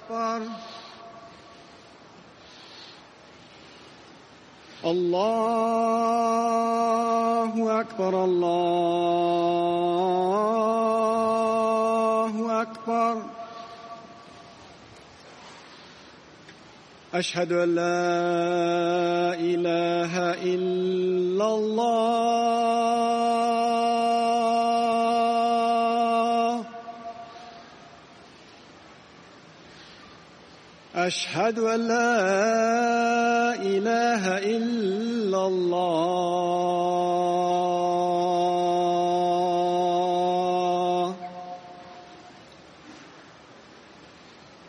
أكبر. الله أكبر. الله أكبر. أشهد أن لا إله إلا الله. أشهد أن لا إله إلا الله.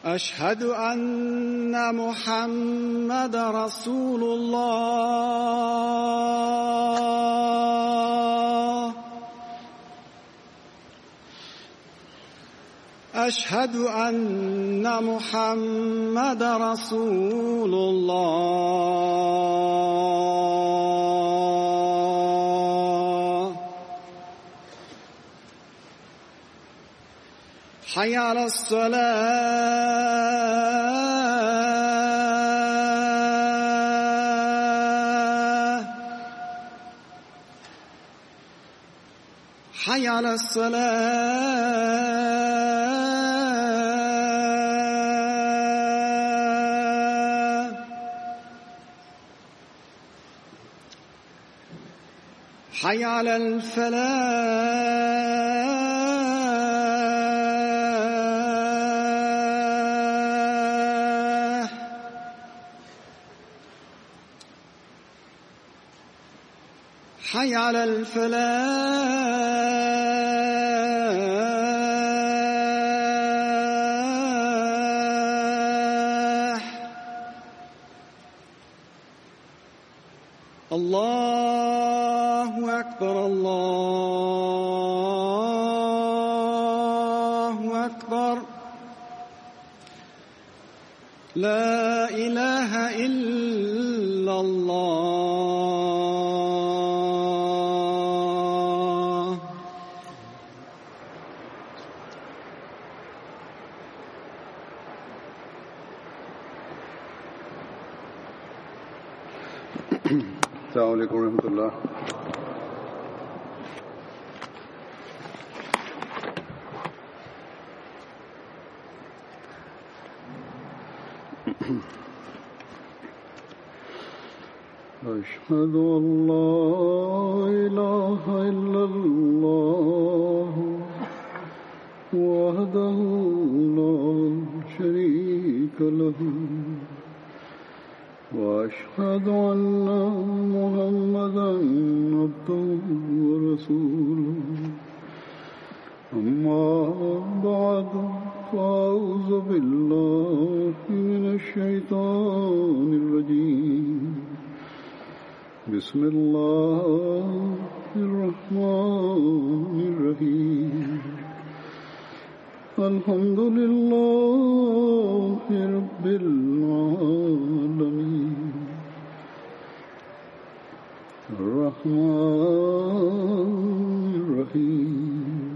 أشهد أن محمد رسول الله. أشهد أن محمد رسول الله. حي على الصلاة. حي على الصلاة. حي على الفلاح. حي على الفلاح. الله أكبر. الله أكبر. لا إله إلا الله. السلام عليكم ورحمة الله. أشهد أن لا إله إلا الله وحده لا شريك له وأشهد أن محمدا عبده ورسوله. أما بعد فأعوذ بالله من الشيطان الرجيم. بسم الله الرحمن الرحيم. الحمد لله رب العالمين. الرحمن الرحيم.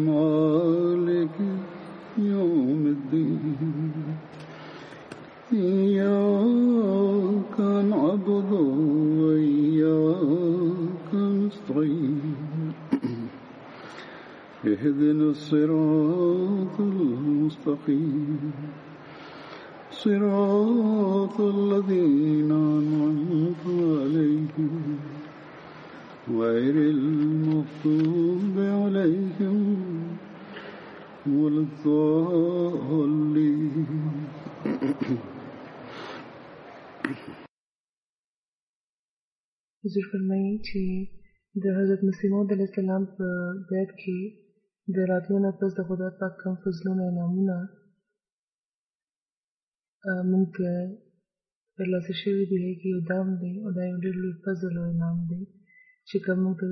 مالك يوم الدين. إياك نعبد وإياك نستعين. اهدنا الصراط المستقيم. صراط الذين أنعمت عليهم غير المغضوب عليهم ولا الضالين. حضور فرمایي چې د حضرت مسیح موعود علیه السلام په بیعت کې د راتلو نه پس د خدای پاک کوم فضلونه انعامونه موږ ته ترلاسه شوي دي، هغې کې یو دا هم دی او دا یو ډېر لوی فضل او انعام دی چې کوم موږ ته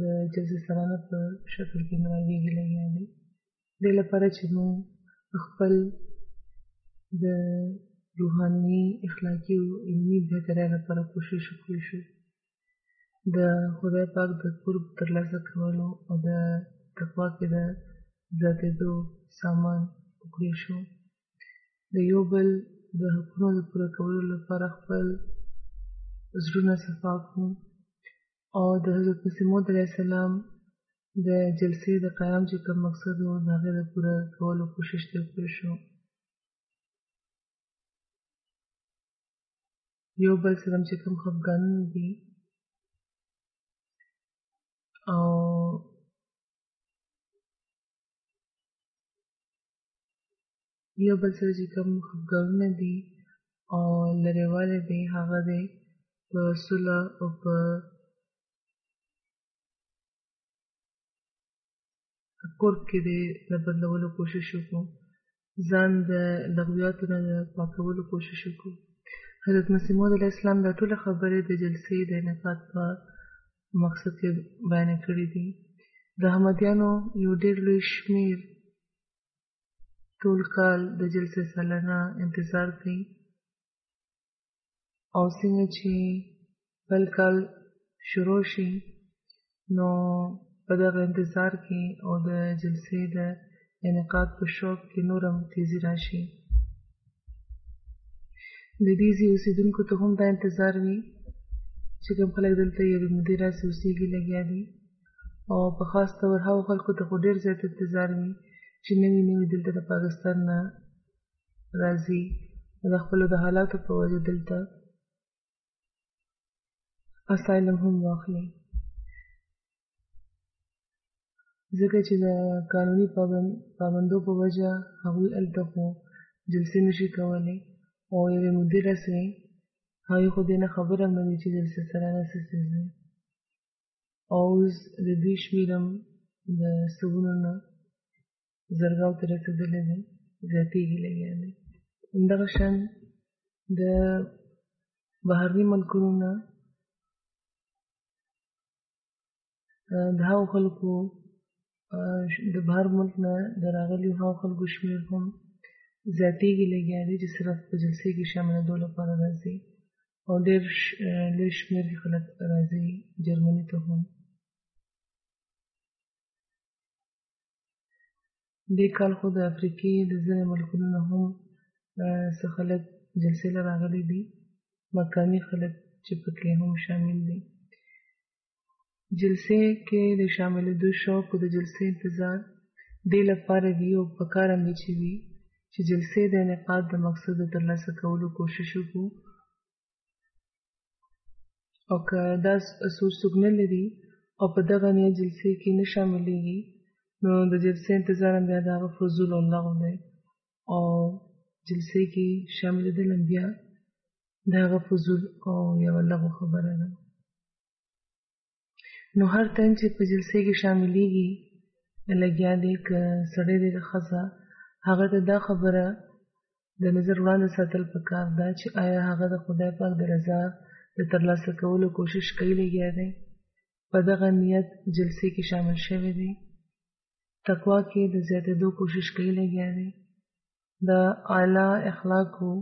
د جزا سالانه په شکل کې ملاویږي لګیا دی. دې لپاره چې موږ خپل د روحاني اخلاقي او علمي بهترۍ لپاره کوشش وکړی شو، د خدای پاک د قرب ترلاسه کولو او د تقوا کې د زیاتېدو سامان وکړی شو د یو بل د حقونو د پوره کولو لپاره خپل زړونه صفا کړو او د حضرت مسیح موعود علیه السلام د جلسې د قیام چې کوم مقصد و د هغې د پوره کولو کوشش ترې وکړل شو. یو بل سره چې کوم خفګانونه دي او یو بل سره چې کوم خفګانونه دي او لرېوالی دی هغه دی په صلح او په قرب کې د بدلولو کوشش وکړو. ځان د لغویاتو نه د پاکولو کوشش وکړو. حضرت مسیح موعود علیه السلام دا ټولې خبرې د جلسې د انعقاد په مقصد کې بیان کړي دي. د احمدیانو یو ډېر لوی شمېر ټول کال د جلسې سالانه انتظار کوي او څنګه چې بل کال شروع شي نو په دغه انتظار کې او د جلسې د انعقاد په شوق کې نور هم تیزی راشي. د دې ځای اوسېدونکو ته هم دا انتظار وي چې کوم خلک دلته یوې مودې راسې اوسېږي لګیا دي او په خاص ډول هغو خلکو ته خو ډېر زیات انتظار وي چې نوي نوي دلته د پاکستان نه راځي د خپلو د حالاتو په وجه دلته اسایلم هم واخلي، ځکه چې د قانوني پابندو په وجه هغوی هلته خو جلسې نشي کولی او یوې مودې رسوي هغوی خو دې نه خبر هم نه دي چې جلسه سالانه څه څیز دی او اوس د دوی شمېر هم د سوونو نه زرګاو ته رسېدلی دی، زیاتېږي لګیا دی. همدغه شان د بهرني ملکونو نه د هغو خلکو د بهر ملک نه د راغلیو هغو خلکو شمېر هم زیاتېږي لګیا دی چې صرف په جلسې کې شاملېدو لپاره راځي او ډېر لوی شمېر کې خلک راځي جرمني ته هم. دې کال خو د افریقې د ځینې ملکونو نه هم څه خلک جلسې له راغلي دي، مقامي خلک چې پکې هم شامل دي. جلسې کې د شاملېدو شوق او د جلسې انتظار دې لپاره وي او پکار هم دی چې وي چې جلسې د انعقاد د مقصد د ترلاسه کولو کوشش وکړو او که دا سوچ څوک نه لري او په دغه نیت جلسې کې نه شاملېږي نو د جلسې انتظار هم بیا د هغه فضول او لغو دی او جلسې کې شاملېدل هم بیا د هغه فضول او یوه لغو خبره ده. نو هر تن چې په جلسې کې شاملېږي لګیا دی که سړی دی که ښځه هغه ته دا خبره د نظر وړاندې ساتل پکار ده چې آیا هغه د خدای پاک د رضا د ترلاسه کولو کوشش کوي لګیا دی، په دغه نیت جلسې کې شامل شوی دی، تقوا کې د زیاتېدو کوشش کوي لګیا دی، د اعلی اخلاقو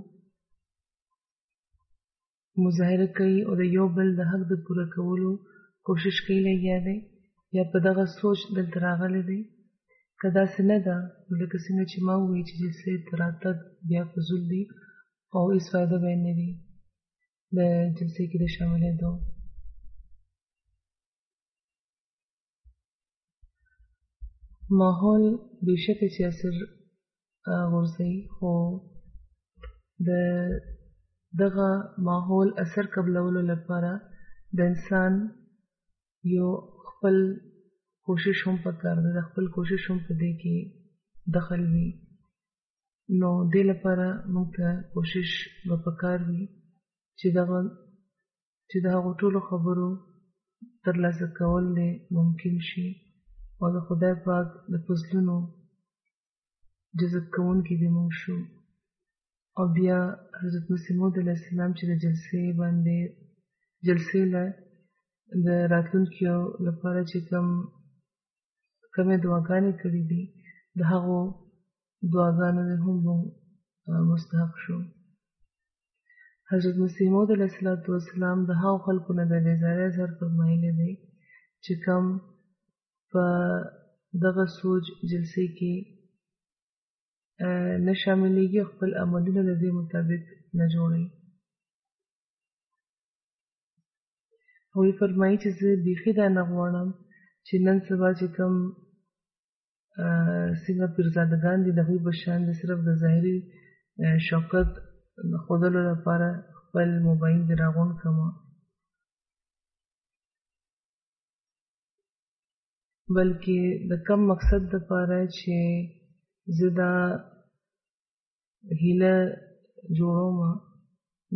مظاهره کوي او د یو بل د حق د پوره کولو کوشش کوي لګیا دی یا په دغه سوچ دلته راغلی دی. که داسې نه ده نو لکه څنګه چې ما وویل چې جلسې ته راتګ بیا فضول دي او هېڅ فایده به یې نه وي د جلسې کې د شاملېدو. ماحول بېشکه چې اثر غورځوي خو د دغه ماحول اثر قبلولو لپاره د انسان یو خپل کوشش هم پکار دی، د خپل کوشش هم په دې کې دخل وي. نو دې لپاره موږ ته کوشش به پکار وي چې د هغو ټولو خبرو ترلاسه کول دې ممکن شي او د خدای پاک د فضلونو جذب کوونکي دې موږ شو. او بیا حضرت مسیح موعود علیه السلام چې د جلسې له د راتلونکیو لپاره چې کومې دعاګانې کړي دي د هغو دعاګانو نه هم مستحق شو. حضرت مسیح موعود علیه السلام د هغو خلکو نه د بیزارۍ اظهار فرمایلی دی چې کوم په دغه سوچ جلسې کې نه شاملېږي، خپل عملونه د دې مطابق نه جوړوي. هغوی فرمایي چې زه بیخي دا نه غواړم چې نن سبا چې کوم څنګه پیرزادګان دي د هغوی په شان د صرف د ظاهري شوکت ښودلو لپاره خپل موبایل دې راغونډ کړمه، بلکې د کم مقصد دپاره چې زه دا هیله جوړوم،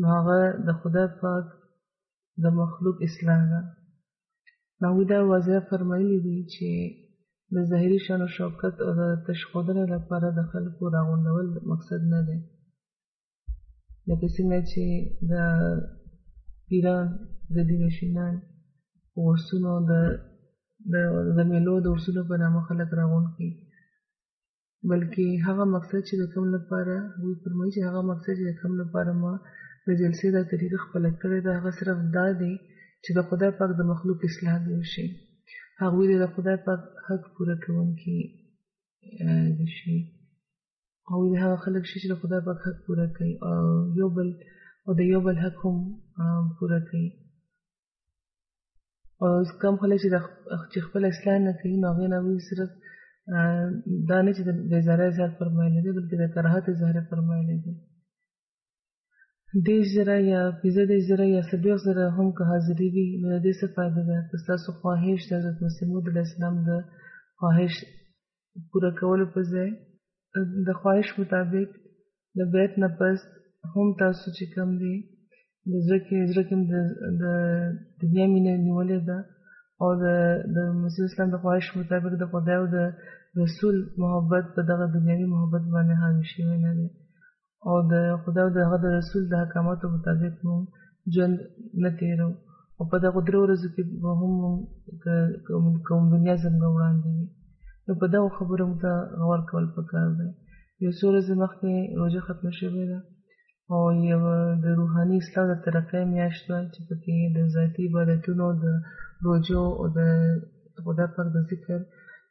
نو هغه د خدای پاک د مخلوق اصلاح ده. هغوی دا واضح فرمایلي دي چې د ظاهري شان و شوکت او د تش ښودنې لپاره د خلکو راغونډول مقصد نه دی. لکه څنګه چې د پیران د دینشینان په ورسونو د میلو د ورسونو په نامه خلک راغونډ کړي، بلکې هغه مقصد چې د کوم لپاره هغوی فرمایي چې هغه مقصد چې د کوم لپاره ما د جلسې دا طریقه خپله کړې ده هغه صرف دا دی چې د خدای پاک د مخلوق اصلاح وشي، هغوی د خدای پاک حق پوره کوونکي شي، هغوی د هغه خلک شي چې د خدای پاک حق پوره کوي او د یو بل حق هم پوره کوي. او کم خلک چې خپل اصلاح نه کوي، نو هغوی نه هغوی صرف دا نه چې د بېزارۍ اظهار فرمایلی دی، بلکې د کراهت اظهار فرمایلی دی. 10,000 یا 15,000 یا 40,000 هم که حاضري وي، نو د دې څه فایده ده که ستاسو خواهش د حضرت مسیح موعود علیه السلام د خواهش پوره کولو په ځای د خواهش مطابق د بیعت نه پس هم تاسو چې کوم دی د زړه کې د دنیا مینه نیولې ده او د مسیح اسلام د خواهش مطابق د خدای او د رسول محبت په دغه دنیوي محبت باندې حاوي شوی نه دی او د خدای او د هغه د رسول د احکاماتو مطابق مو ژوند نه تېرو او په دغو 3 ورځو کې به هم کوم دنیا زموږ وړاندې وي. نو په دغو خبرو موږ ته غور کول پکار دی. یو څو ورځې مخکې روژه ختمه شوې ده او یو د روحاني اصلاح د ترقۍ میاشت وه چې پکې د ذاتي عبادتونو د روژو او د خدای پاک د ذکر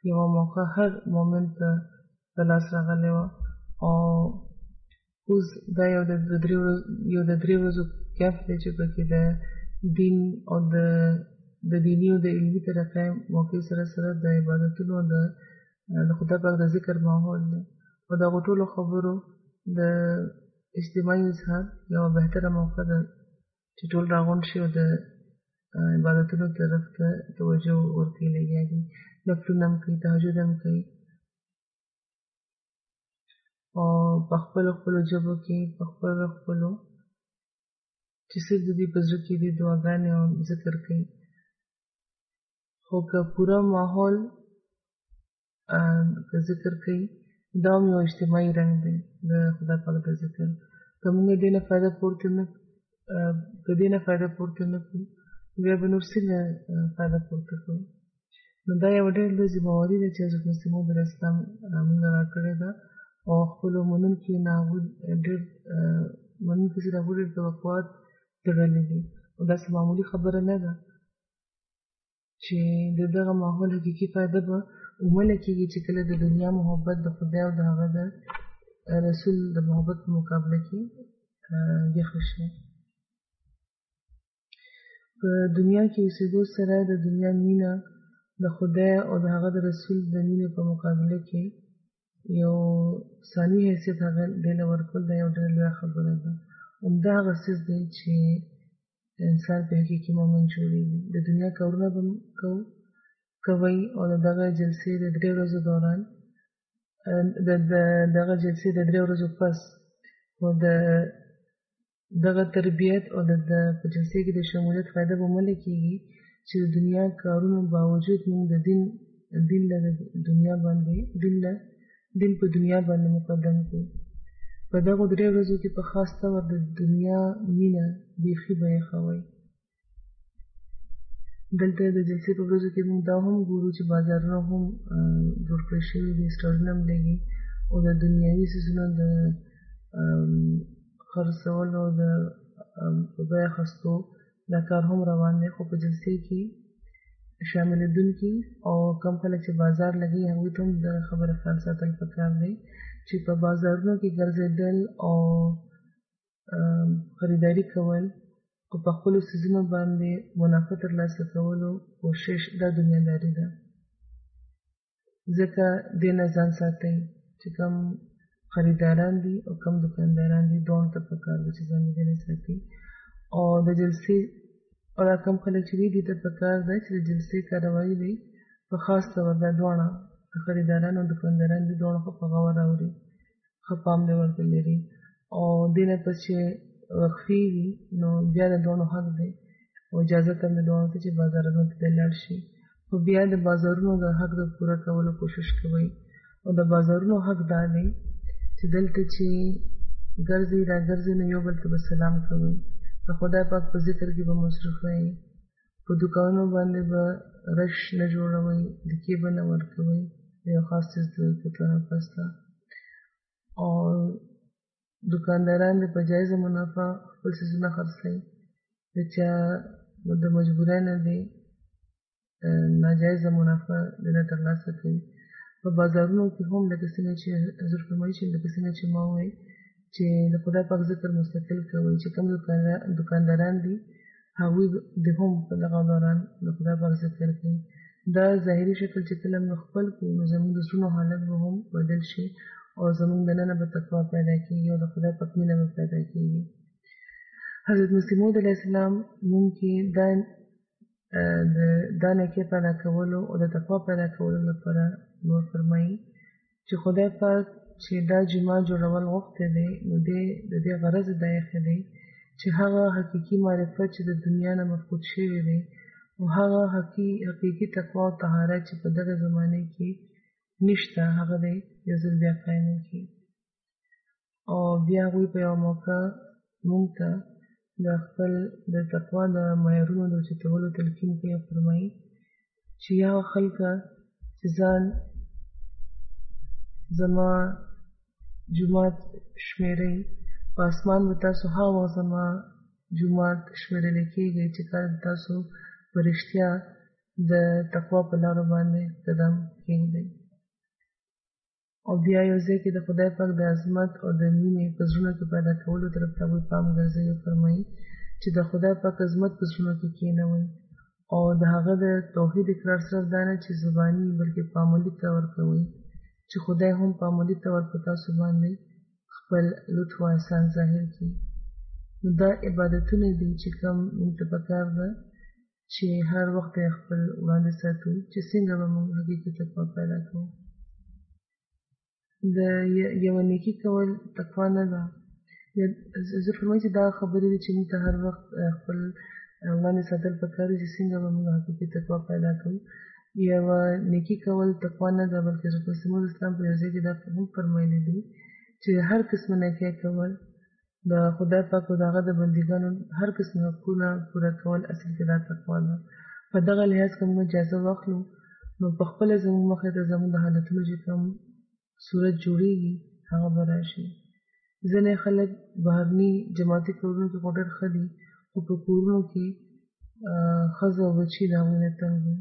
یوه موقع هر مؤمن ته په لاس راغلی وه او اوس دا یو د 3 ورځو کیمپ دی چې پکې د دین او د دیني او د علمي ترقۍ موقع سره سره د عبادتونو او د خدای پاک د ذکر ماحول دی او د هغو ټولو خبرو د اجتماعي اظهار یوه بهتره موقع ده چې ټول راغونډ شي او د عبادتونو طرف ته توجه ورکوي، لګیا دي، نفلونه هم کوي، تهجد هم کوي او په خپلو ژبو کې په خپلو چې صرف د دوی په زړه کې دي دعاګانې او ذکر کوي. خو که پوره ماحول که ذکر کوي دا هم یو اجتماعي رنګ دی د خدای پاک د ذکر. که موږ دې نه فایده پورته نه کړو بیا به نور څنګه فایده پورته کړو. نو دا یوه ډېر لویه ذمهواري ده چې حضرت مسیح موعود علیه السلام موږ له راکړې ده او خپلو منونکي نه هغوی ډېر منونکي سره هغوی ډېر توقعات تړلي دي او داسې معمولي خبره نه ده چې د دغه ماحول حقیقي فایده به ومنه کېږي چې کله د دنیا محبت د خدای او د هغه د رسول د محبت په مقابله کې یخه شي. په دنیا کې اوسېدو سره د دنیا مینه د خدای او د هغه د رسول د مینې په مقابله کې یو ثانوي حیثیت هغه دې له ورکول دا یو ډېره لویه خبره ده. همدا هغه څیز دی چې انسان په حقیقي مؤمن جوړېږي. د دنیا کارونه به کوئ او د دغه جلسې د 3 ورځو دوران دغه جلسې د 3 ورځو پس او د دغه تربیت او د په جلسې کې د شمولیت فایده به ومنه کېږي چې د دنیا کارونو باوجود موږ د دین له دنیا باندې دین په دنیا باندې مقدم کړو. په دغو 3 ورځو کې په خاص طور د دنیا مینه بیخي به یخه وای. دلته د جلسې په ورځو کې موږ دا هم ګورو چې بازارونه هم جوړ کړی شوي دي، سټالونه هم لګي او د دنیاوي څیزونو د خرڅولو او د په بیه اخیستو دا کار هم روان دی. خو په جلسې کې شاملېدونکي او کم خلک چې بازار لګوي هغوی ته هم د خبره خیال ساتل پکار دی چې په بازارونو کې ګرځېدل او خریداري کول او په خپلو څیزونو باندې منافع ترلاسه کولو کوشش دا دنیاداري ده. ځکه دې نه ځان ساتئ چې کم خریداران دي او کم دکانداران دي دواړو ته پکار ده چې ځان دې نه ساتي. او د جلسې او دا کم خلک چې دي دې ته پکار ده چې د جلسې کاروایي دی په خاص ډول دا دواړه د خریدارانو او دکانداران دي دواړه ښه په غور اوري، ښه پام دې ورته لري. او دې نه پس چې وقفې وي نو بیا د دواړو حق دی او اجازت هم د دواړو ته چې بازارونو ته دې لاړ شي. خو بیا د بازارونو د حق د پوره کولو کوشش کوئ. او د بازارونو حق دا دی چې دلته چې ګرځئ را ګرځئ نو یو بل ته به سلام کوئ، د خدای پاک په ذکر کې به مصروف وئ، په دوکانونو باندې به رش نه جوړوئ، ډکې به نه ورکوئ د یو خاص څیز د کتلو نه پسته. او دوکانداران دې په جایزه منافع خپل څیزونه خرڅوي، د چا د مجبورۍ نه دی ناجایزه منافع دې نه ترلاسه کوي. په بازارونو کې هم لکه څنګه چې حضور فرمایي چې لکه څنګه چې ما وویل چې د خدای پاک ذکر مستقل کوئ، چې کوم دوکانداران دي هغوی د هم په دغه دوران د خدای پاک ذکر کوي. دا ظاهري شکل چې کله موږ خپل کړو نو زموږ د زړونو حالت به هم بدل شي او زموږ دننه به تقوا پیدا کېږي او د خدای پاک مینه به پیدا کېږي. حضرت مسیح موعود علیه السلام موږ کې دا نیکۍ پیدا کولو او د تقوا پیدا کولو لپاره نور فرمایي چې خدای پاک چې دا جماعت جوړول غوښتی دی نو د دې غرض دا ایښی دی چې هغه حقیقي معرفت چې د دنیا نه مفقود شوی دی او هغه حقیقي تقوا او طهارت چې په دغه زمانه کې نشته هغه دی یو ځل بیا قایم کړي. او بیا هغوی په یو موقع موږ ته د خپل د تقوا د معیارونو د اوچتولو تلقین کوي او فرمایي چې یا خلکه چې ځان زما جومات شمیرئ په اسمان به تاسو هغه وخت زما جومات شمیرلی کېږئ چې کله تاسو په رښتیا د تقوا په لارو باندې قدم کېږدئ. او بیا یو ځای کې د خدای پاک د عظمت او د مینې په زړونو کې پیدا کولو طرف ته هغوی پام ګرځوي او فرمایي چې د خدای پاک عظمت په زړونو کې کښېنوئ او د هغه د توحید اقرار صرف دا نه چې زباني بلکې په عملي طور کوئ چې خدای هم په عملي طور په تاسو باندې خپل لطف او احسان ظاهر کړي. نو دا عبادتونه دي چې کوم موږ ته پکار ده چې هر وخت یې خپل وړاندې ساتو چې څنګه به موږ حقیقي تقوا پیدا کوو. د یوه نیکي کول تقوا نه ده. حضور فرمایي چې دا خبرې دي چې موږ ته هر وخت خپل وړاندې ساتل پکار دي چې څنګه به موږ حقیقي تقوا پیدا کوو. یوه نیکي کول تقوا نه ده بلکې حضرت مسیح موعود اسلام په یو ځای کې دا هم فرمایلی دي چې هر قسمه نیکۍ کول د خدای پاک او د هغه د بندګانو هر قسم حقونه پوره کول اصل کې دا تقوا ده. په دغه لحاظ که موږ اجازه واخلو نو په خپله زموږ مخې ته زموږ د حالتونو چې کوم صورت جوړېږي هغه به راشي. ځینې خلک بهرني جماعتي کورونو کې خو ډېر ښه دي خو په کورونو کې ښځه او بچي د هغوی نه تنګ وي.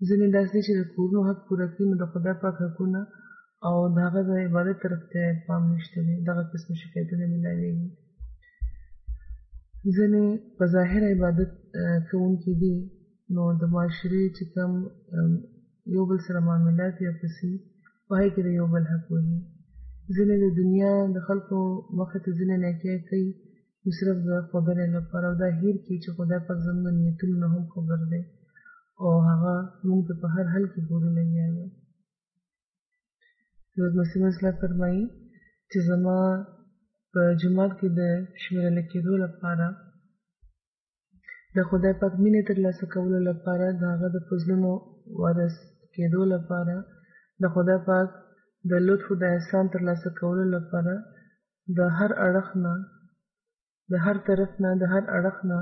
ځینې داسې دي چې د کورونو حق پوره کړي نو د خدای پاک حقونه او د هغه د عبادت طرف ته پام نشته دی. دغه قسم شکایتونه میلاویږي. ځینې په ظاهر عبادت کوونکي دي نو د معاشرې چې کوم یو بل سره معاملات یا پسې په هغې کې د یو بل حق وهي. ځینې د دنیا د خلکو مخې ته ځینې نیکۍ کوي نو صرف د ښودنې لپاره او دا هېر کړي چې خدای پاک زموږ د نیتونو نه هم خبر دی او هغه موږ ته په هر حل کې پورې لګیا دی. حضرت مسیح اسلام فرمایي چې زما په جومات کې د شمیرل کېدو لپاره د خدای پاک مینې ترلاسه کولو لپاره د هغه د فضلونو وارث کېدو لپاره د خدای پاک د لطف او د احسان ترلاسه کولو لپاره د هر اړخ نه د هر طرف نه د هر اړخ نه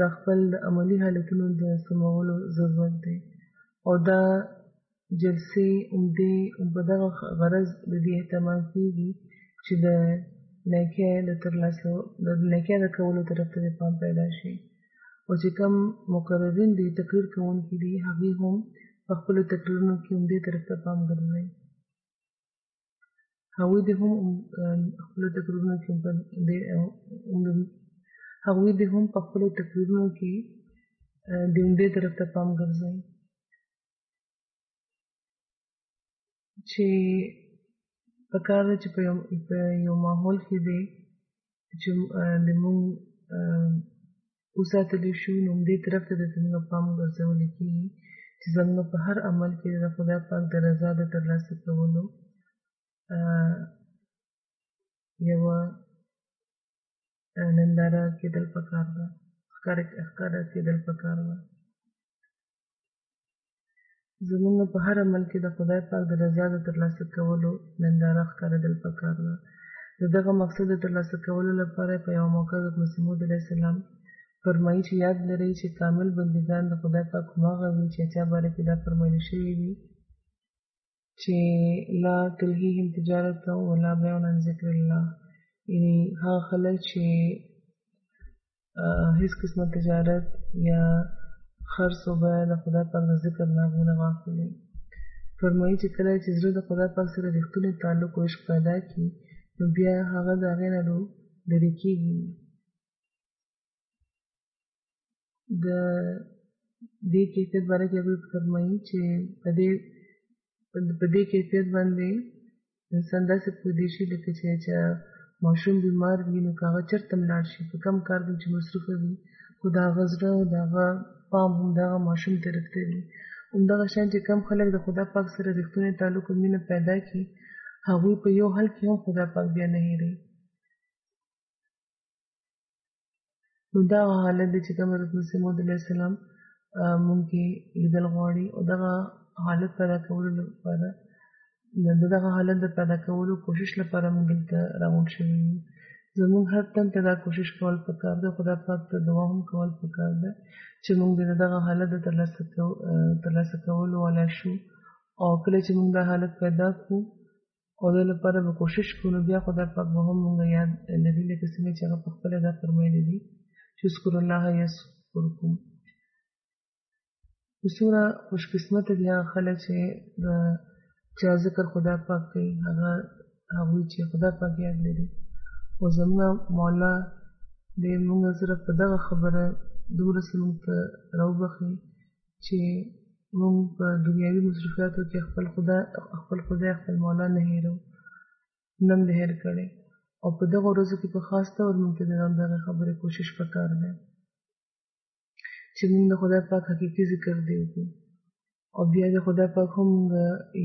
د خپل عملي حالتونو د سمولو ضرورت دی. او دا جلسې په دغه غرض د دې اهتمام کېږي چې د نیکۍ د کولو طرف ته پام پیدا شي. او چې کوم مقررین دي تقریر کوونکي دي هغوی هم په خپلو تقریرونو کې همدې طرف ته پام ګرځوي. هغوی دې هم خپلو تقریرونو کې د عمدې طرف ته پام ګرځوي چې پکار ده چې په یو ماحول کې دی چې موږ وساتلی شو نو عمدې طرف ته د زموږ پام ګرځولی کېږي چې زموږ په هر عمل کې د خدای پاک د رضا د ترلاسه کولو یوه ننداره کېدل پکار ده ښکاره کېدل پکار ده زموږ په هر عمل کې د خدای پاک د رضا د ترلاسه کولو ننداره ښکارېدل پکار ده د دغه مقصد د ترلاسه کولو لپاره په یوه موقع حضرت مسیح موعود علیه السلام فرمایي چې یاد لرئ چې کامل بندګان د خدای پاک هماغه وي چې چا باره کې دا فرمایل شوي وي چې لا تلهیهم تجارت ولا بیع عن ذکر الله یعنې هغه خلک چې هیڅ قسمه تجارت یا خرڅ و بیع د خدای پاک د ذکر نه هغونه غافل وي فرمایي چې کله چې زړه د خدای پاک سره رښتونی تعلق او عشق پیدا کړي نو بیا هغه د هغې نه لرې کېږي د دې کیفیت باره کې هغوی فرمایي چې په دې کیفیت باندې انسان داسې پوهېدی شي لکه چې ماشوم بیمار وي نو که هغه چېرته هم لاړ شي په کم کار کې چې مصروفه وي خو د هغه زړه او د هغه پام همدغه ماشوم طرف ته وي همدغه شان چې کم خلک د خدای پاک سره رښتونی تعلق او مینه پیدا کړي هغوی په یو حال کې هم خدای پاک بیا نه هېروي نو دا هغه حالت دی چې کوم حضرت مسیح موعود علیه السلام مونږ کې لیدل غواړي او دغه حالت پیدا کولو لپاره د دغه حالت د پیدا کولو کوشش لپاره مونږ دلته راغونډ شوي یو زموږ هر تن ته دا کوشش کول پکار ده خدای پاک ته دعا هم کول پکار ده چې مونږ د دغه حالت د ترلاسه کولو والا شو او کله چې مونږ دا حالت پیدا کړو او د لپاره به کوشش کوو نو بیا خدای پاک به هم مونږ یاد لري لکه څنګه چې هغه پخپله دا فرمایلی دي چې اذکروا الله یذکرکم په څومره خوشقسمته دي هغه خلک چې د چا ذکر خدای پاک کوي هغوی چې خدای پاک یاد لري او زموږ مولا د مونږ سره په دغه خبره دومره څه مونږ ته راوبخي چې مونږ په دنیاوي مصروفیاتو کې خپل مولا نه هېرو نه هم د هېر کړی او په دغه ورځو کې په خاص ډول مونږ ته د همدغې خبرې کوشش پکار دی چې مونږ د خدای پاک حقیقي ذکر دی وکړو او بیا د خدای پاک هم مونږ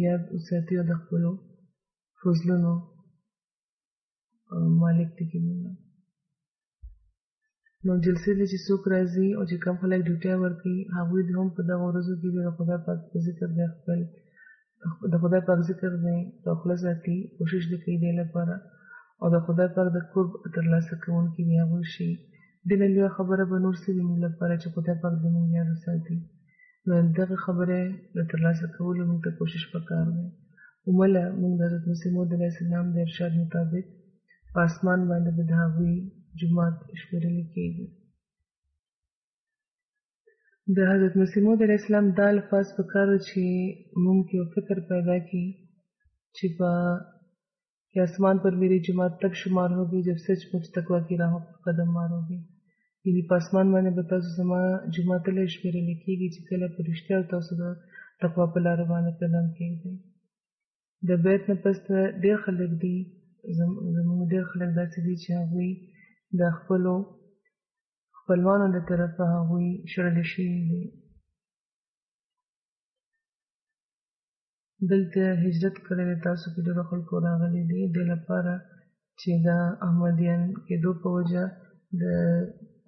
یاد وساتي او د خپلو فضلونو مالک دی کې مونږ نو جلسې ته چې څوک راځي او چې کوم خلک ډیوټۍ ورکوي هغوی د هم په دغه ورځو کې د خدای پاک په ذکر دی د خدای پاک ذکر دی په خوله ساتي کوشش د کوي دې لپاره او د خدای پاک د قرب ترلاسه کوونکي د هغوی شي دې نه لویه خبره به نور څه وي موږ لپاره چې خدای پاک زموږ یاد وساتي نو دغه خبرې د ترلاسه کولو موږ ته کوشش پکار دی ومله موږ د حضرت مسیح موعود علیه السلام د ارشاد مطابق په اسمان باندې به د هغوی جومات شمېرلی کېږي د حضرت مسیح موعود علیه السلام دا الفاظ پکار ده چې موږ کې یو فکر پیدا کړي چې कि आसमान पर मेरी जमात तब शुमार होगी जब सचमुच तकवा की राहों पर कदम मारोगी यानी په اسمان باندې به تاسو زما جماعت له شمیرل کېږي چې کله په رښتیا تاسو د تقوا په لار باندې قدم کېږئ د بیت نه پس ډېر خلک دي زموږ ډېر خلک داسې دي چې هغوی د خپلوانو له طرفه هغوی شړل شوي دي دلته هجرت کړی دی تاسو کې ډېرو خلکو راغلي دي دې لپاره چې دا احمدیان کېدو په وجه د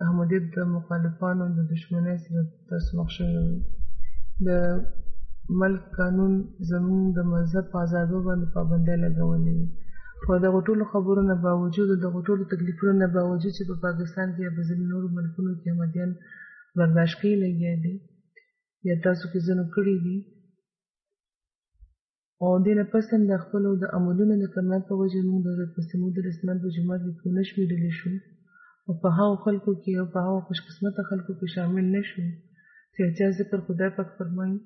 احمدیت د مخالفانو د دشمنۍ سره تاسو مخ شوي وي د ملک قانون زموږ د مذهب په ازادو باندې پابندۍ لګولې وي خو دغه ټولو خبرو نه باوجود دغه ټولو تکلیفونو نه باوجود چې په پاکستان کې یا په ځینې نورو ملکونو کې احمدیان برداشت کوي لګیا دي یا تاسو کې ځینو کړي دي او دې نه پس هم د خپلو د عملونو د کمال په وجه موږ د حضرت مسیح موعود علیه السلام په جومات کې ونه شمېرلی شو او په هغو خلکو کې او په هغو خوشقسمته خلکو کې شامل نه شو چې چا ذکر خدای پاک فرمایي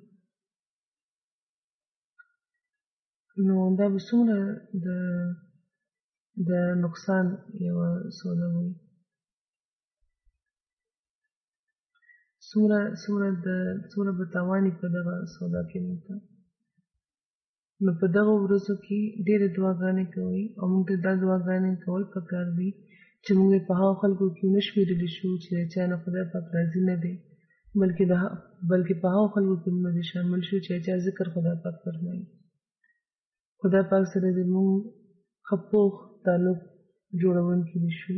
نو دا به څومره د نقصان یوه سودا وي، څومره به تاوان په دغه سودا کې موږ ته. نو په دغه ورځو کې ډېرې دعاګانې کوي او موږ ته دا دعاګانې کول پکار دي چې موږ په هغو خلکو کې ونه شمېرلی شو چې د چا نه خدای پاک راضي نه دی، بلکې په هغو خلکو کې موږ شامل شو چې چا ذکر خدای پاک فرمایي. خدای پاک سره د موږ ښه پوخ تعلق جوړونکي دي شو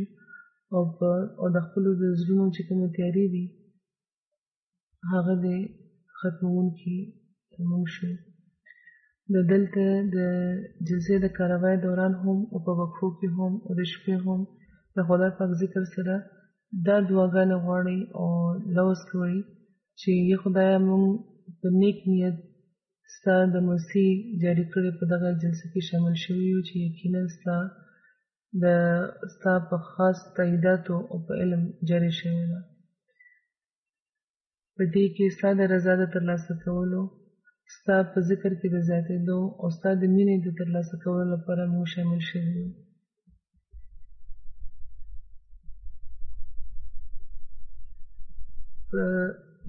او د خپلو د زړونو چې کومې تیارې دي هغه د ختموونکي موږ شو. د دلته د جلسې د کاروای دوران هم او په وقفو کې هم او د شپې هم د خدای پاک ذکر سره دا دعاګانې غواړي او لوز کوي چې یا خدایه موږ په نیک نیت ستا د مرسي جاري کړې په دغه جلسه کې شامل شوي یو چې یقینا ستا په خاص تاییداتو او په علم جاري شوې ده. په دې کې ستا د رضا د ترلاسه کولو، ستا په ذکر کې د زیاتېدو او ستا د مینې د ترلاسه کولو لپاره موږ شامل شوي یو.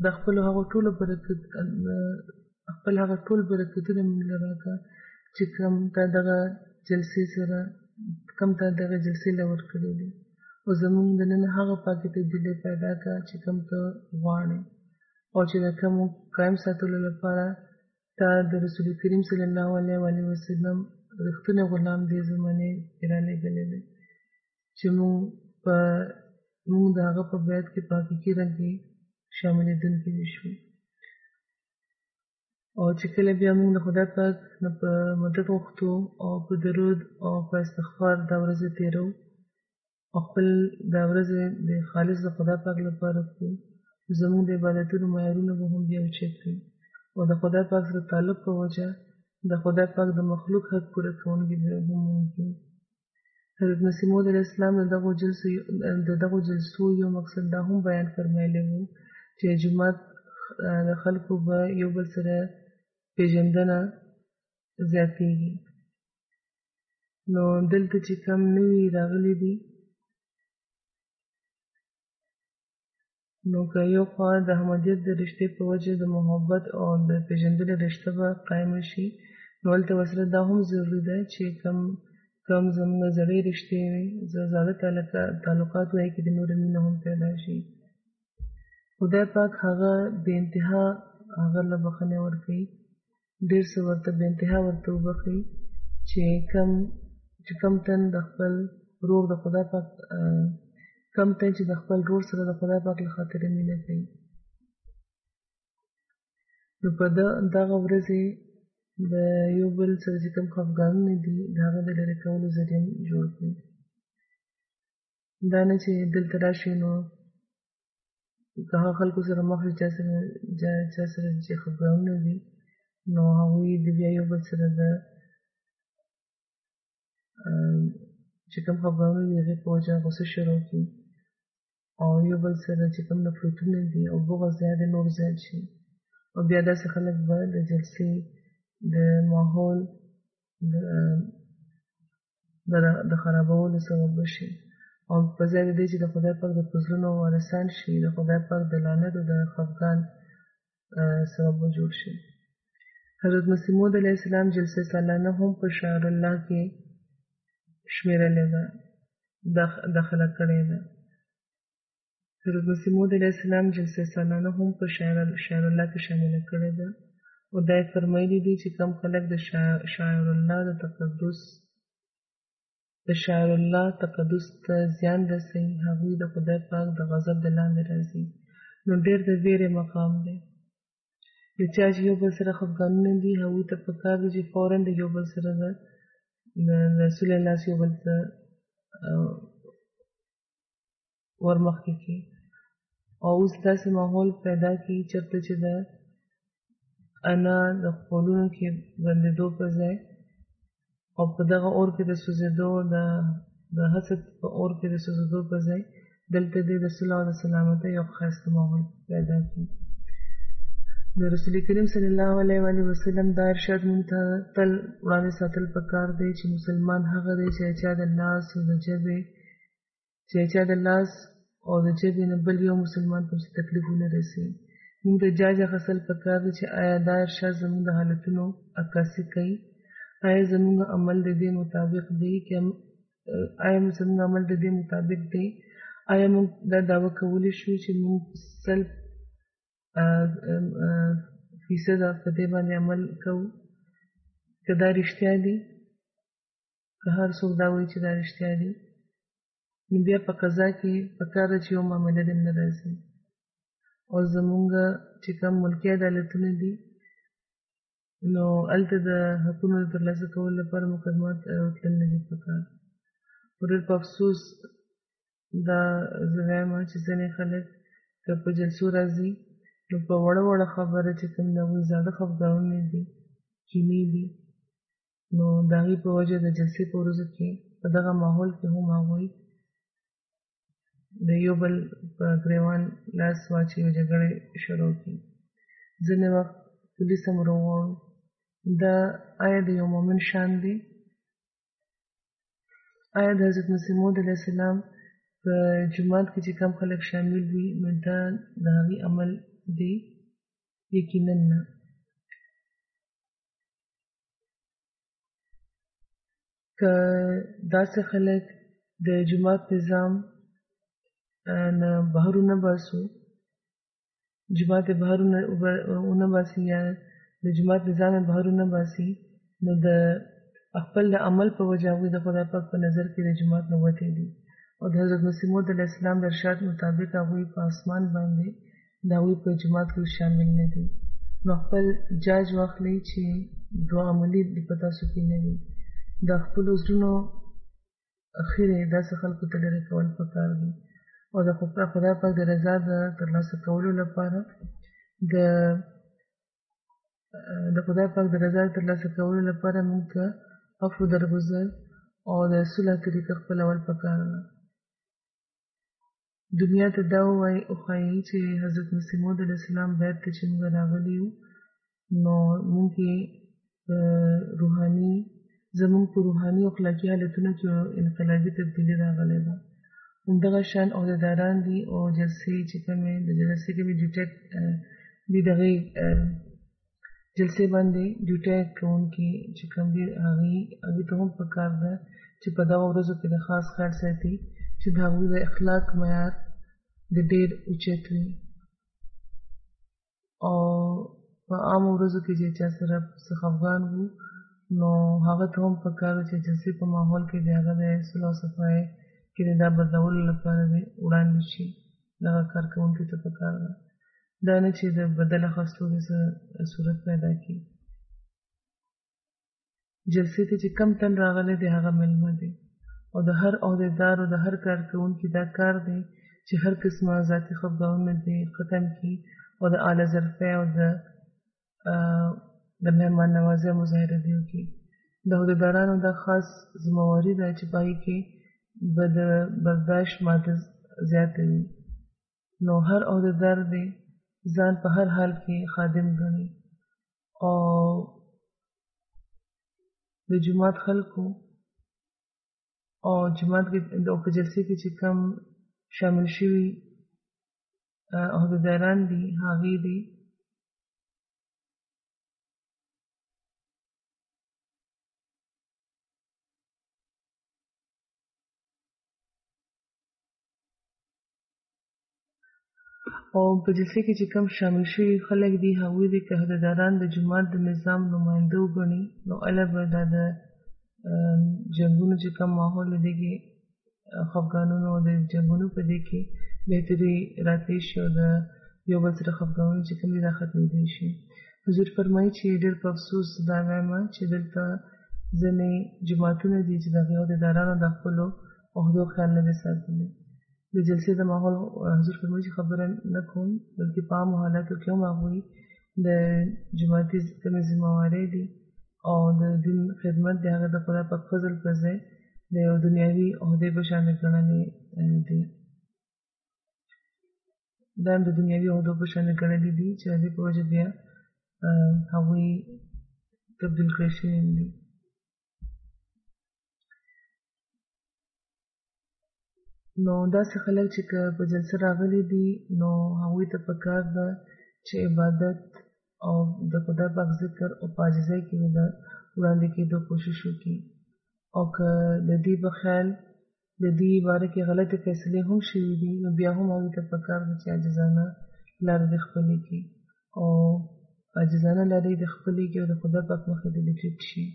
د خپل هغه ټول برکتونه موږ له راکړه چې کوم تا دغه جلسې له ورکړي دي او زموږ دننه هغه پاکې تبدیلۍ پیدا کړه چې کوم ته غواړې او چې د کومو قایم ساتلو لپاره تا د رسول کریم صلی الله علیه وسلم رښتونی غلام دې زمانې کې رالېږلی دی چې موږ د هغه په بیعت کې په حقیقي رنګ کې شاملېدونکي شو. او چې کله بیا موږ د خدای پاک نه په مدد غوښتو او په درود او په استغفار دا ورځې تېرو او خپل دا ورځې د خالص د خدای پاک لپاره کړو، زموږ د عبادتونو معیارونه به هم بیا اوچت وي او د خدای پاک سره تعلق په وجه د خدای پاک د مخلوق حق پوره کوونکي به هم ممکن. حضرت مسیح موعود علیه السلام د دغو جلسو یو مقصد دا هم بیان فرمایلی و چې جومات د خلکو به یو بل سره پیژندنه زیاتېږي. نو دلته چې کم نوي راغلي دي نو که یو خوا د احمدیت د رشتې په وجه د محبت او د پیژندنې رشته به قایمه شي، نو هلته ورسره دا هم ضروري ده چې کم زموږ زړې رشتې وي، زاړه تعلقات وایي کې د نورو مینه هم پیدا شي. خدای پاک هغه بې انتها هغه له بخښنې ورکوي، ډېر څه ورته بې انتها ورته وبښي چې کم تن د خپل ورور د خدای پاک کم تن چې د خپل ورور سره د خدای پاک له خاطره مینه کوي. نو په دغه ورځې د یو بل سره چې کوم خفګانونه دي د هغه د لرې کولو ذریعه جوړ کړي. دا نه چې دلته راشي نو که هغه خلکو سره مخ شي چا سره چې خفګانونه دي نو هغوی د بیا یو بل سره د چې کوم خفګانونه دي د هغې په وجه غوسه شروع کړي او یو بل سره چې کوم نفرتونه دي او بغض نور زیات شي او بیا داسې خلک به د جلسې د ماحول د خرابولو سبب وشي او په ځای د دې چې د خدای پاک د فضلونو وارثان شي، د خدای پاک د لعنت او د خفګان سبب جوړ شي. حضرت مسیح موعود علیه السلام جلسه سالانه هم په شعائر الله کې شمېرلې ده، داخله کړې ده. حضرت مسیح موعود علیه السلام جلسه سالانه هم په شعائر الله کې شامله کړې ده او دا یې فرمایلي دي چې کوم خلک د شعائر الله تقدس ته زیان رسوي هغوی د خدای پاک د غضب د لاندې راځي. نو ډېر د ویرې مقام دی. د چا چې یو بل سره خفګانونه دي هغوی ته پکار دي چې فوراً د یو بل سره د رسول الله یو بل ته ورمخکې کړي او اوس داسې ماحول پیدا کړي چېرته چې د انا د خپلونو کې بندېدو په ځای او په دغه اور کې د سوځېدو د حسد په اور کې د سوځېدو په ځای دلته د صلح او د سلامتۍ یو ښایسته ماحول پیدا کړي. د رسول کریم صلی الله علیه و آله وسلم دا ارشاد مونږ ته تل وړاندې ساتل پکار دی چې مسلمان هغه دی چې چا د لاس او د ژبې نه بل یو مسلمان ته تکلیف ونه رسي. مونږ ته جاج اخیستل پکار دی چې آیا دا ارشاد زموږ د حالتونو عکاسي کوي، آیا زموږ عمل د دې مطابق دی، آیا موږ دا دعوه کولی شو چې موږ 100% په دې باندې عمل کوو، که دا رښتیا دي، که هر څوک دا وایي چې دا رښتیا دي، نو بیا په قضا کې پکار ده چې یو معامله دې نه راځي. او زموږ چې کوم ملکي عدالتونه دي نو هلته د حقونو د ترلاسه کولو لپاره مقدمات تلل نه دي پکار. خو ډېر په افسوس دا زه وایم چې ځینې خلک که په جلسو راځي نو په وړه خبره چې کوم د هغوی زاړه خفګانونه دي، کینې دي، نو د هغې په وجه د جلسې په ورځو کې په دغه ماحول کې هم هغوی د یو بل په ګریوان لاس واچوي او جګړې شروع کړي. ځینې وخت پولیس هم راوغواړو. دا آیا د یو مؤمن شان دی؟ آیا د حضرت مسیح موعود علیه السلام په جومات کې چې کوم خلک شامل وي نو دا د هغې عمل دی؟ یقینا نه. که داسې خلک د جومات نظام نه بهر ونه باسو، جومات یې بهر ونه باسي یا د جومات نظام یې بهر ونه باسي، نو د خپل د عمل په وجه هغوی د خدای پاک په نظر کې د جومات نه وتې دي او د حضرت مسیح موعود علیه السلام د ارشاد مطابق هغوی په اسمان باندې د هغوی په جومات کې شامل نه دي. نو خپل جاج واخلئ چې دوه عملي په تاسو کې نه وي. د خپلو زړونو خیرې داسې خلکو ته لرې کول پکار دي او د خدای پاک د رضا د ترلاسه کولو لپاره د خدای پاک د رضا ترلاسه کولو لپاره موږ ته عفو درگذر او د صلح طریقه خپلول پکار ده. دنیا ته دا وښایي چې حضرت مسیح موعود علیه السلام بیت ته چې موږ راغلي یو نو موږ کې زموږ په روحاني او اخلاقي حالتونو کې انقلابي تبدیلي راغلی ده. همدغه شان عهدهداران دي او جلسې چې کومې د جلسې کومې ډیوټي دي دغې جلسې باندې ډیوټي کوونکي چې کوم دي هغوی ته هم پکار ده چې په دغه ورځو کې د خاص خیال ساتي چې د هغوی د اخلاق معیار د ډېر اوچت وي او په عامو ورځو کې چې چا سره څه خفګان وو نو هغه ته هم پکار ده چې جلسې په ماحول کې د هغه د صلح او صفایۍ کې د دا بدلولو لپاره د وړاندې شي. دغه کار کوونکي ته پکار ده، دا نه چې د بدل اخیستو د صورت پیدا کړي. جلسې ته چې کم تن راغلی دی هغه مېلمه دی او د هر عهدهدار او د هر کار کوونکي دا کار دی چې هر قسمه ذاتي خفګانونه دې ختم کړي او د اعلی ظرفۍ او د مهمان نوازۍ مظاهره دې وکړي. د عهدهدارانو دا خاص ذمهواري ده چې په هغې کې به د برداشت ماده زیاته وي. نو هر عهدهدار دی ځان په هر حال کې خادم ګڼي او د جومات خلکو او جومات کې او په جلسې کې چې کوم شامل شوي عهدهداران دي هغې دي او په جلسې کې چې کوم شامل شوي خلک دي هغوی دي که عهدهداران د جومات د نظام نماینده وګڼي نو هله به دا د جنګونو چې کوم ماحول دی کې خفګانونو او د جنګونو په دې کې بهتري راتلی شي او د یو بل سره خفګانونه چې کوم دي دا ختمېدی شي. حضور فرمایي چې ډېر په افسوس دا وایم چې دلته ځینې جوماتونه دي چې د هغې عهدهدارانو د خپلو عهدو خیال نه دی ساتلی. د جلسې د ماحول حضور فرمایي چې خبره نه کوم بلکې په عامو حالاتو کې هم هغوی د جوماتي کومې ذمهوارۍ دي او د دین خدمت د هغه د خدای پاک فضل پر ځای د یو دنیوي عهدې په شان ګڼلې دي. دا هم د دنیوي عهدو په شان ګڼلي دي چې د دې په وجه بیا هغوی تبدیل کړی شوي دي. نو داسې خلک چې که په جلسه راغلي دي نو هغوی ته پکار ده چې عبادت او د خدای پاک ذکر او په عاجزۍ کې د وړاندې کېدو کوشش وکړي. او که د دې په خیال د دې باره کې غلطې فیصلې هم شوي دي نو بیا هم هغوی ته پکار ده چې عاجزانه لاره دې خپلې کړي او عاجزانه لاره دې خپلې کړي او د خدای پاک مخې ته دې ټیټ شي.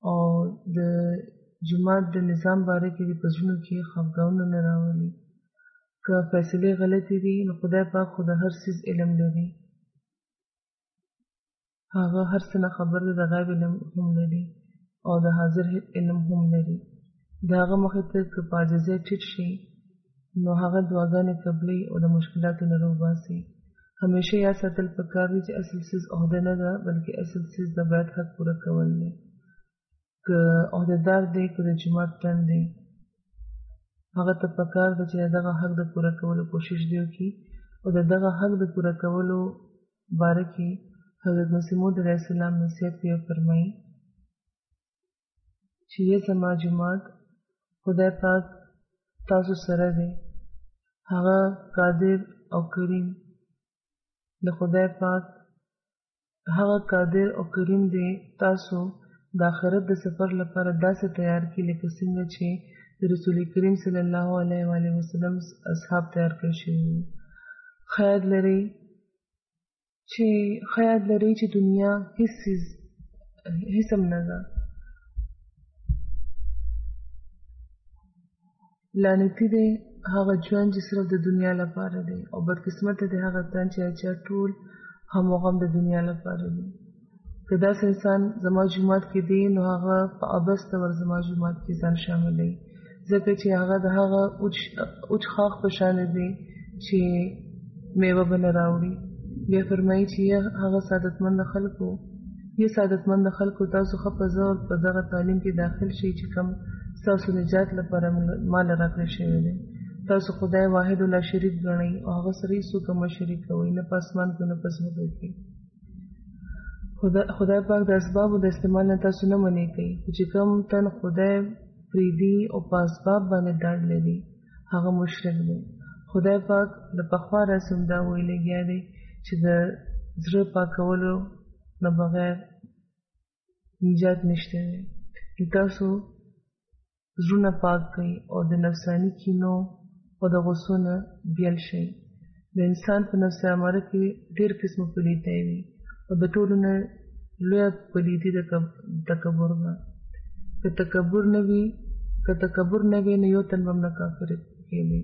او د جماعت د نظام باره کې دې په زړونو کې خفګانونه نه راولي. که فیصلې غلطې دي نو خدای پاک خو د هر څیز علم لري، هغه هر څه نه خبر دی، د غیب علم هم لري او د حاضر علم هم لري. د هغه مخې ته که په عاجزۍ ټیټ شي نو هغه دعاګانې قبلوي او د مشکلاتو نه راوباسي. همیشه یاد ساتل پکار دي چې اصل څیز عهده نه ده بلکې اصل څیز د بیعت حق پوره کول دی. که عهدهدار دی که د جماعت تن دی هغه ته پکار ده چې دغه حق د پوره کولو کوشش دی وکړي او د دغه حق د پوره کولو باره کې حضرت مسیح موعود علیه السلام نصیحت کوي او فرمایي چې ای زما جماعت خدای پاک تاسو سره دی، هغه قادر او کریم د خدای پاک هغه قادر او کریم دی تاسو د آخرت د سفر لپاره داسې تیار کړي لکه څنګه چې د رسول کریم صلی الله علیه و آله وسلم اصحاب تیار کړي شوي. خیال لري چې دنیا هیڅ هم نه ده، لعنتي دی هغه ژوند چې صرف د دنیا لپاره دی او بدقسمته دی هغه تن چې ټول هم و غم د دنیا لپاره دی. که داسې انسان زما جومات کې دی نو هغه په عبث ډول زما جومات کې ځان شاملوي، ځکه چې هغه د هغه اوچ خاخ په شان دی چې میوه به نه راوړي. بیا فرمایي چې هغه سعادتمند خلکو تاسو ښه په زور په دغه تعلیم کې داخل شئ چې کوم ستاسو نجات لپاره مال راکړی شوی دی. تاسو خدای واحد لا شریک ګڼئ او هغه سره هیڅوک مه شریک کوئ، نه په اسمان کې نه په ځمکه کې. خدای پاک د اسبابو د استعمال نه تاسو نه منع کوي، خو چې کوم تن خدای پرېږدي او په اسباب باندې ډاډ لري هغه مشرک دی. خدای پاک د پخوا راڅخه همدا ویل لګیا دی چې د زړه پاکولو نه بغیر نجات نشته دی. تاسو زړونه پاک کړئ او د نفساني کینو او د غصو نه بیل شئ. د انسان په نفس اماره کې ډېر قسمه پلیتۍ وي او د ټولو نه لویه پلیتي تکبر ده. که تکبر نه وي نو یو تن به هم نه کافر کېږي.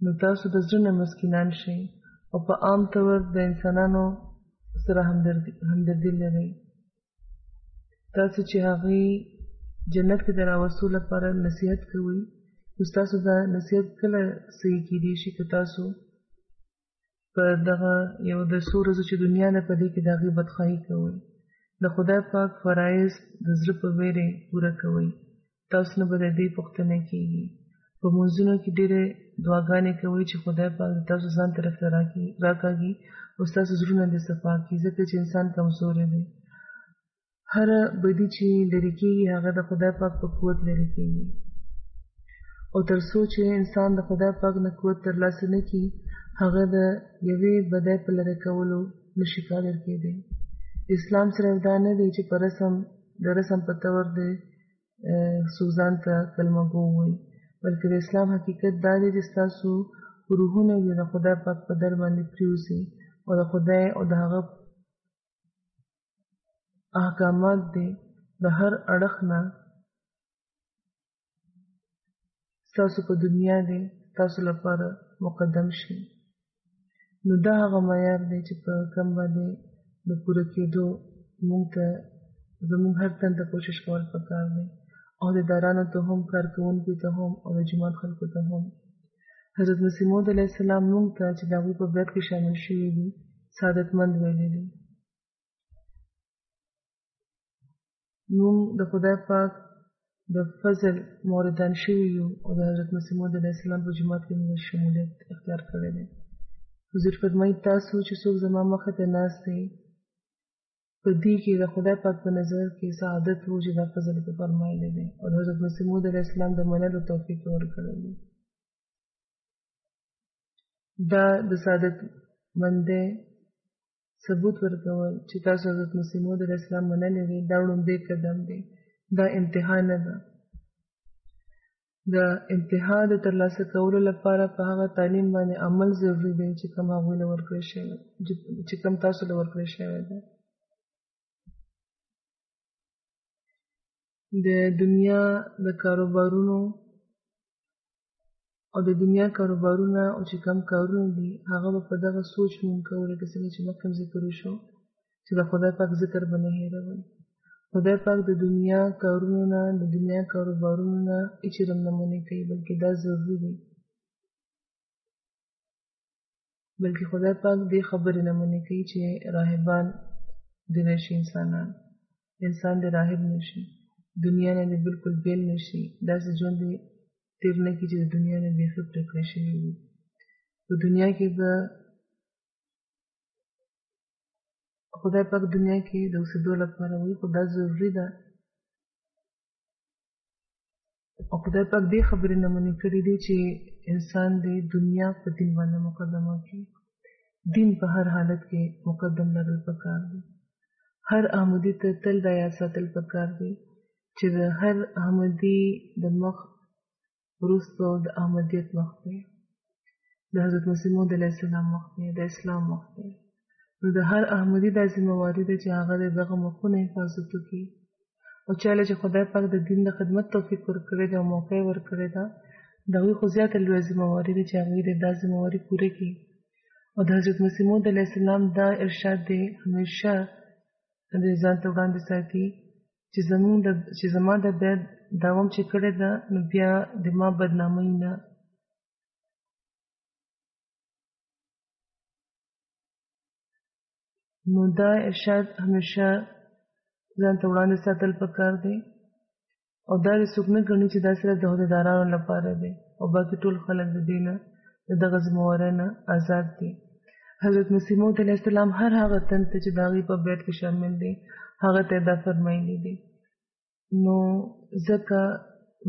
نو تاسو د زړه نه مسکینان شئ او په عام طور د انسانانو سره همدردي لرئ. تاسو چې هغوی جنت کې د راوستو لپاره نصیحت کوئ نو ستاسو دا نصیحت کله صحیح کېدی شي که تاسو په دغه یو د څو ورځو چې دنیا ده په دې کې د هغې بدخواهي کوئ. د خدای پاک فرایض د زړه په ویرې پوره کوئ، تاسو نه به د دې پوښتنه کېږي. په لمونځونو کې ډېرې دعاګانې کوئ چې خدای پاک د تاسو ځان طرف ته راکاږي او ستاسو زړونه دې صفا کړي، ځکه چې انسان کمزوری دی. هره بدي چې لرې کېږي هغه د خدای پاک په قوت لرې کېږي او تر څو چې انسان د خدای پاک نه قوت ترلاسه نه کړي هغه د یوې بدۍ په لرې کولو نشي قادر کېدی. اسلام صرف دا نه دی چې د رسم په طور د څوک ځان ته کلمه گو ووایي، بلکې د اسلام حقیقت دا دی چې ستاسو روحونه دې د خدای پاک په در باندې پریوځي او د خدای او د هغه احکامات دې د هر اړخ نه ستاسو په دنیا دې ستاسو لپاره مقدم شي. نو دا هغه معیار دی چې په کوم باندې د پوره کېدو موږ ته زموږ هر تن ته کوشش کول پکار دی، عهدهدارانو ته هم، کارکوونکو ته هم او د جماعت خلکو ته هم. حضرت مسیح موعود علیه السلام موږ ته چې د هغوی په بیعت کې شامل شوي دي سعادتمند ویلي دي. موږ د خدای پاک د فضل موردان شوي یو او د حضرت مسیح موعود علیه السلام په جماعت کې موږ شمولیت اختیار کړی دی. حضور فرمایي تاسو چې څوک زما مخې ته ناست دی په دې کې د خدای پاک په نظر کې سعادت و چې دا فضل په فرمایلی دی او د حضرت مسیح موعود علیه السلام د منلو توفیق یې ورکړی دی. دا د سعادت مندۍ ثبوت ورکول چې تاسو حضرت مسیح موعود علیه السلام منلی دی دا وړومبی قدم دی. دا انتها نه ده. د انتها د ترلاسه کولو لپاره په هغه تعلیم باندې عمل ضروري دی چې کوم هغوی له ورکړی شوی چې کوم تاسو له ورکړی شوی دی. د دنیا د کاروبارونو او د دنیا کاروبارونه او چې کوم کارونه دي هغه به په دغه سوچ مونږ کوو لکه څنګه چې مخکې ذکر وشو چې د خدای پاک ذکر به نه هېروئ. خدای پاک د دنیا کارونو نه د دنیا کاروبارونو نه هیڅ رم نه منع کوي بلکې دا ضروري دی. بلکې خدای پاک دې خبرې نه منع کوي چې راهبان دې نشي انسان دې راهب نشي دنیا نه دې بالکل بیل نشي داسې ژوند دې تیر نه کړي چې د دنیا نه بیخي پرېکړه شوي وي. په دنیا کې به خدای پاک دنیا کې د اوسېدو لپاره وایي خو دا ضروري ده او خدای پاک دې خبرې نه منع کړي دي چې انسان دې دنیا په دین باندې مقدمه کړي. دین په هر حالت کې مقدم لرل پکار دی. هر احمدي ته تل دا یاد ساتل پکار دی چې د هر احمدي د مخ وروسته د احمدیت مخ دی د حضرت مسیح موعود علیه السلام مخ دی د اسلام مخ دی. نو د هر احمدي دا ذمهواري ده چې هغه د دغه مخونه حفاظت وکړي او چاله چې خدای پاک د دین د خدمت توفیق ورکړی دی او موقع یې ورکړې ده د هغوی خو زیاته لویه ذمهواري ده چې هغوی د دا ذمهواري پوره کړي. او د حضرت مسیح موعود علیه السلام دا ارشاد دی همیشه د ځان ته وړاندې ساتي چې زما د بیا داوم چې کړې ده نو بیا د ما بدنامۍ نه نو دا ارشاد همیشه ځان ته وړاندې ساتل پکار دی او دا دې څوک نه ګڼي چې دا صرف د عهدهدارانو لپاره دی او باقي ټول خلک د دې نه د دغه ذمهوارۍ نه آزاد دي. حضرت مسیح موعود علیه السلام هر هغه تن ته چې د هغوی په بیت کې شامل دی هغه ته دا فرمایلی دی. نو ځکه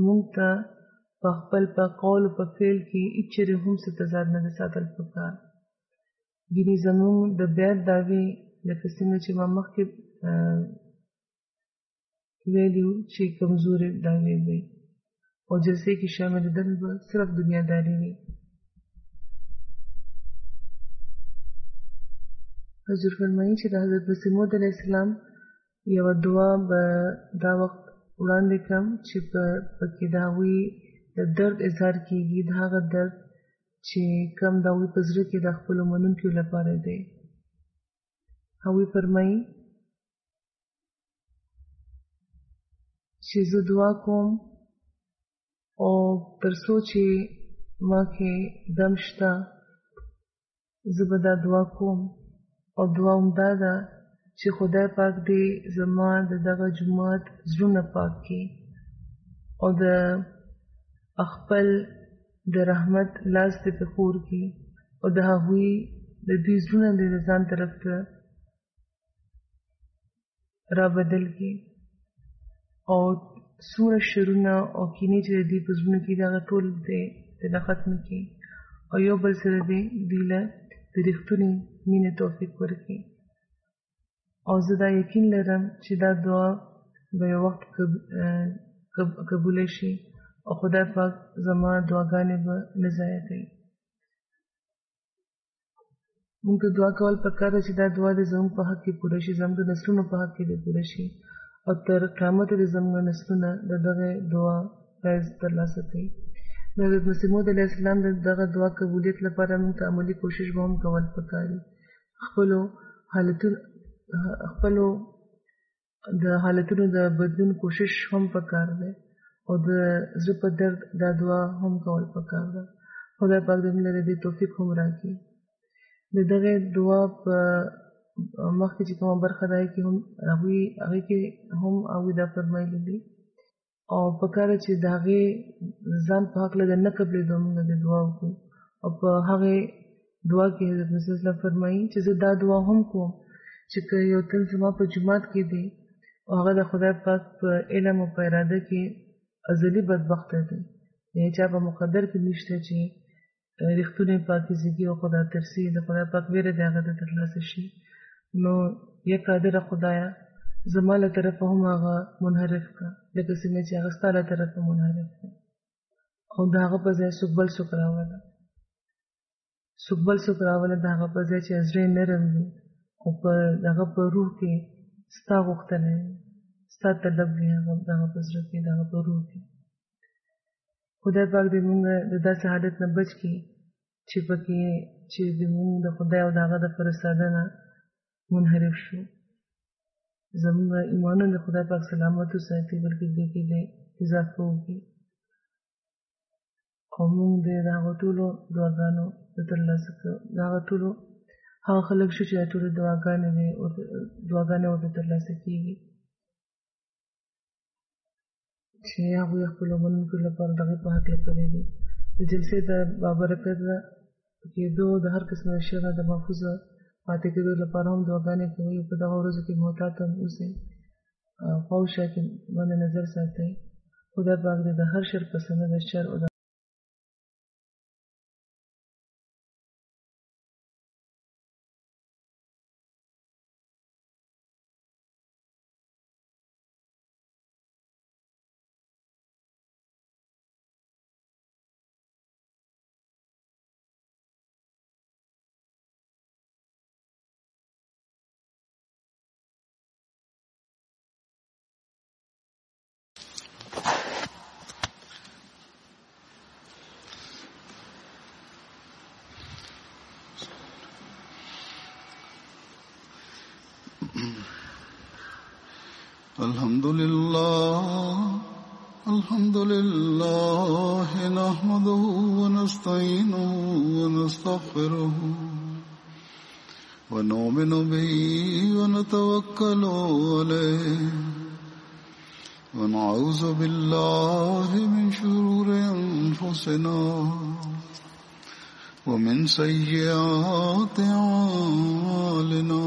موږ ته په خپل په قول او په فعل کې هېڅ چېرې هم څه تضاد نه دی ساتل پکار. ګینې زموږ د بیت دعوې لکه څنګه چې ما مخکې ویلي چې کمزورې دعوې وي او جلسې کې شاملېدل به صرف دنیاداري وي. حضور فرمایي چې د حضرت مسیح موعود علیه السلام یوه دعا به دا وخت وړاندې کړم چې پکې د هغوی د درد اظهار کېږي د هغه درد چې کم د هغوی په زړه کې د خپلو منونکو لپاره دی. هغوی فرمایي چې زه دعا کوم او تر څو چې ما کې دم شته زه به دا دعا کوم او دعا هم دا ده چې خدای پاک دې زما د دغه جومات زړونه پاک کړي او د خپل د رحمت لاس دې پرې خور کړي او د هغوی د دوی زړونه دې د ځان طرف ته را بدل کړي او څومره شرونه او کینې چې د دوی په زړونو کې دي هغه ټول دې ختم کړي او یو بل سره دې دوی له د رښتونې مینې توفیق ورکړي. او زه دا یقین لرم چې دا دعا به یو وخت قبوله شي او خدای پاک زما دعاګانې به نه ضایع کوي. موږ ته دعا کول پکار ده چې دا دعا دې زموږ په حق کې پوره شي زموږ د نسلونو په حق کې دې پوره شي او تر قیامته دې زموږ نسلونه د دغه دعا فیض ترلاسه کوي. د حضرت مسیح موعود علیه السلام د دغه دعا قبولیت لپاره موږ ته عملي کوشش به هم کول پکار دي. خپلو حالتونو د بدلون کوشش هم پکار دی او د زړه په درد دا دعا هم کول پکار ده. خدای پاک دې موږ له دې توفیق هم راکړي. د دغه دعا په مخکې چې کومه برخه ده کې هم هغوی کې هم دا فرمایلی دي او پکاره چې داغه ځان په حق له نه قبلې دومره د دعا وکړو او په هغه دعا کې حضرت مسیح الله فرمایي چې زه دا دعا هم کوم چې یو تن زما په جماعت کې دی او هغه د خدای پاک په علم او په اراده کې ازلی بدبخت دی یا چا په مقدر کې نشته چې رښتونه پاکیزګي او خدای ترسي د خدای پاک ویره د هغه د ترلاسه شي نو یا قادر خدایا زما له طرفه هم هغه منحرف کا لکه څنګه چې هغه ستاره طرفه منحرف کا او دا هغه په ځای سقبل شکراوله دا هغه په ځای چې ازرې نرم وي او په هغه په روح کې ستا غوښتنه ستا طلب وي هغه په زړه کې هغه په روح کې خدای پاک دې موږ د داسې حالت نه بچ کړي چې پکې چې موږ د خدای او د هغه د فرستاده نه منحرف شو زموږ ایمانونه د خدای پاک سلامت وساتي بلکې دې کې دې اضافه وکړي او موږ د هغه ټولو دعاګانو د ترلاسه کړو د هغه ټولو هغه خلک شو چې ټولو دعاګانې ورته ترلاسه کېږي چې هغوی خپلو منونکو لپاره دغې په هکله کړی دي د جلسې د بابرکت کېدو د هر قسمه شر د محفوظه پاتې کېدو لپاره هم دعاګانې کوئ په دغه ورځو کې محتاط هم اوسئ خواوشا کې باندې نظر ساتئ خدای پاک دې د هر شر په سند د شر او الحمد لله نحمده ونستعينه ونستغفره ونؤمن به ونتوكل عليه ونعوذ بالله من شرور أنفسنا ومن سيئات أعمالنا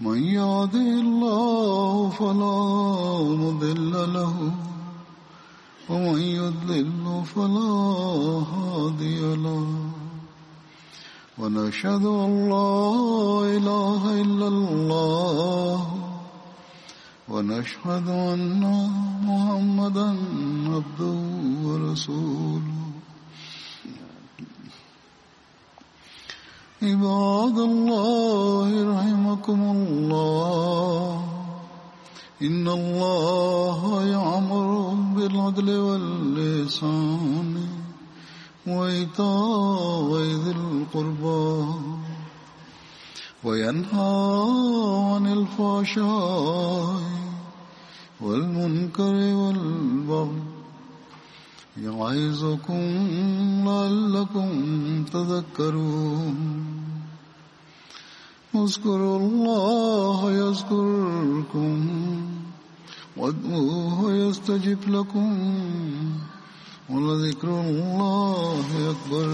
من يهده الله فلا مضل له ومن يضلل فلا هادي له ونشهد أن لا إله إلا الله ونشهد أن محمدا عبده ورسوله عباد الله رحمكم الله إن الله يأمر بالعدل والإحسان وإيتاء ذي القربى وينهى عن الفحشاء والمنكر والبغي يعظكم لعلكم تذكرون اذكروا الله يذكركم وادعوه يستجب لكم ولذكر الله أكبر